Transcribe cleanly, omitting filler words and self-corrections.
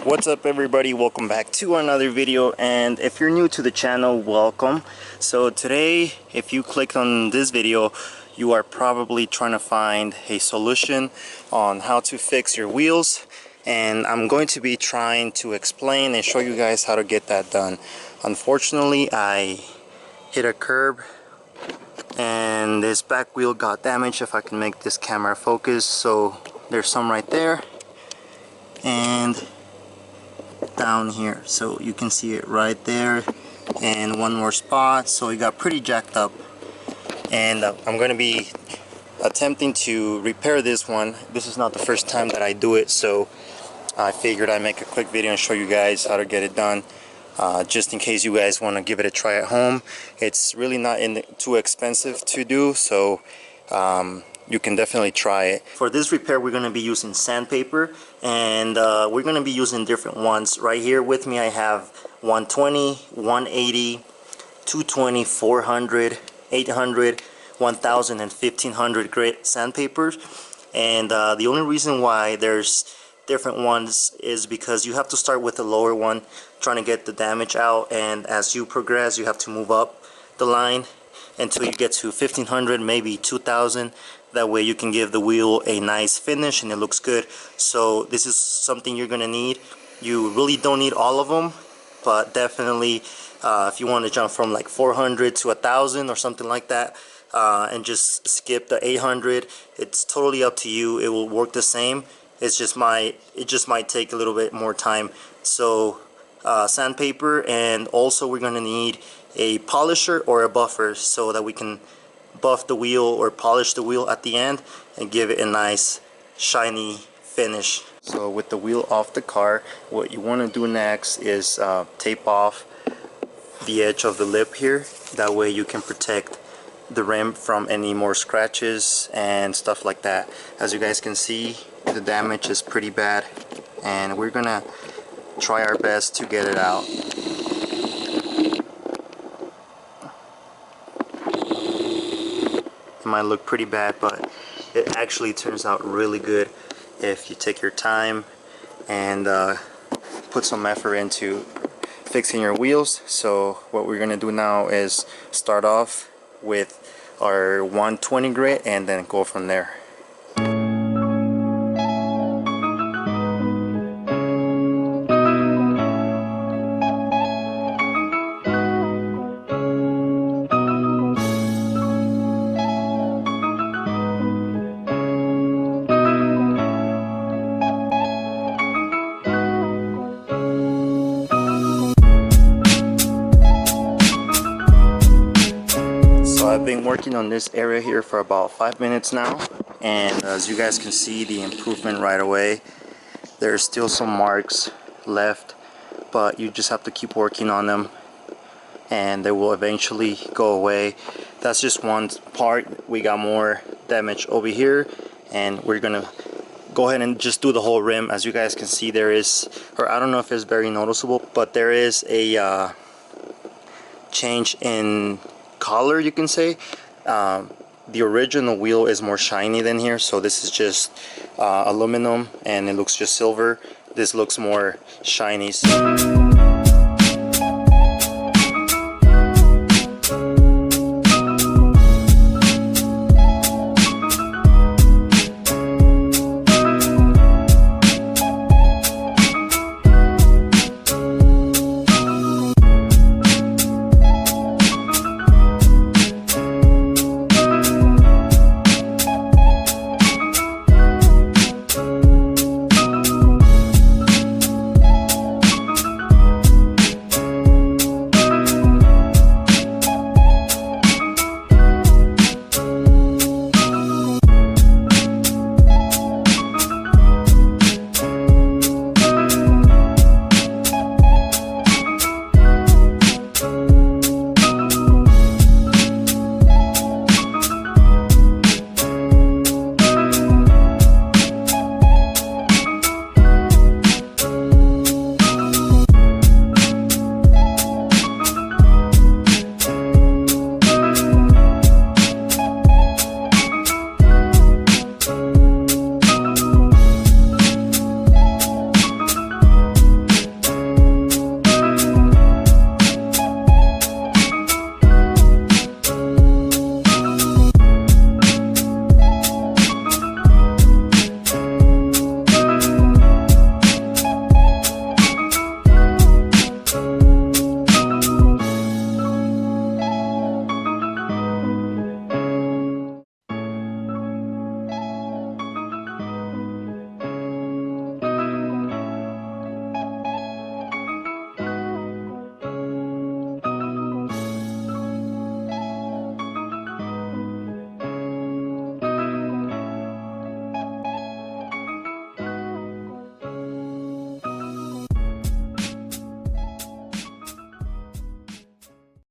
What's up everybody, welcome back to another video, and if you're new to the channel, welcome. So today, if you clicked on this video, you are probably trying to find a solution on how to fix your wheels, and I'm going to be trying to explain and show you guys how to get that done. Unfortunately, I hit a curb and this back wheel got damaged. If I can make this camera focus, so there's some right there and down here, so you can see it right there, and one more spot, so it got pretty jacked up. And I'm going to be attempting to repair this one. This is not the first time that I do it, so I figured I'd make a quick video and show you guys how to get it done, just in case you guys want to give it a try at home. It's really not too expensive to do, so you can definitely try it. For this repair, we're going to be using sandpaper, and we're going to be using different ones. Right here with me I have 120, 180, 220, 400, 800, 1000 and 1500 grit sandpapers. And the only reason why there's different ones is because you have to start with the lower one, trying to get the damage out, and as you progress you have to move up the line until you get to 1500, maybe 2000. That way you can give the wheel a nice finish and it looks good. So this is something you're gonna need. You really don't need all of them, but definitely if you want to jump from like 400 to 1000 or something like that, and just skip the 800, it's totally up to you. It will work the same. It just might take a little bit more time. So sandpaper, and also we're gonna need a polisher or a buffer so that we can buff the wheel or polish the wheel at the end and give it a nice shiny finish. So with the wheel off the car, what you want to do next is tape off the edge of the lip here. That way you can protect the rim from any more scratches and stuff like that. As you guys can see, the damage is pretty bad, and we're gonna try our best to get it out. It might look pretty bad, but it actually turns out really good if you take your time and put some effort into fixing your wheels. So what we're gonna do now is start off with our 120 grit and then go from there. I've been working on this area here for about 5 minutes now, and as you guys can see the improvement right away. There's still some marks left, but you just have to keep working on them and they will eventually go away. That's just one part. We got more damage over here, and we're gonna go ahead and just do the whole rim. As you guys can see, there is, or I don't know if it's very noticeable, but there is a change in color, you can say. The original wheel is more shiny than here, so this is just aluminum and it looks just silver. This looks more shiny.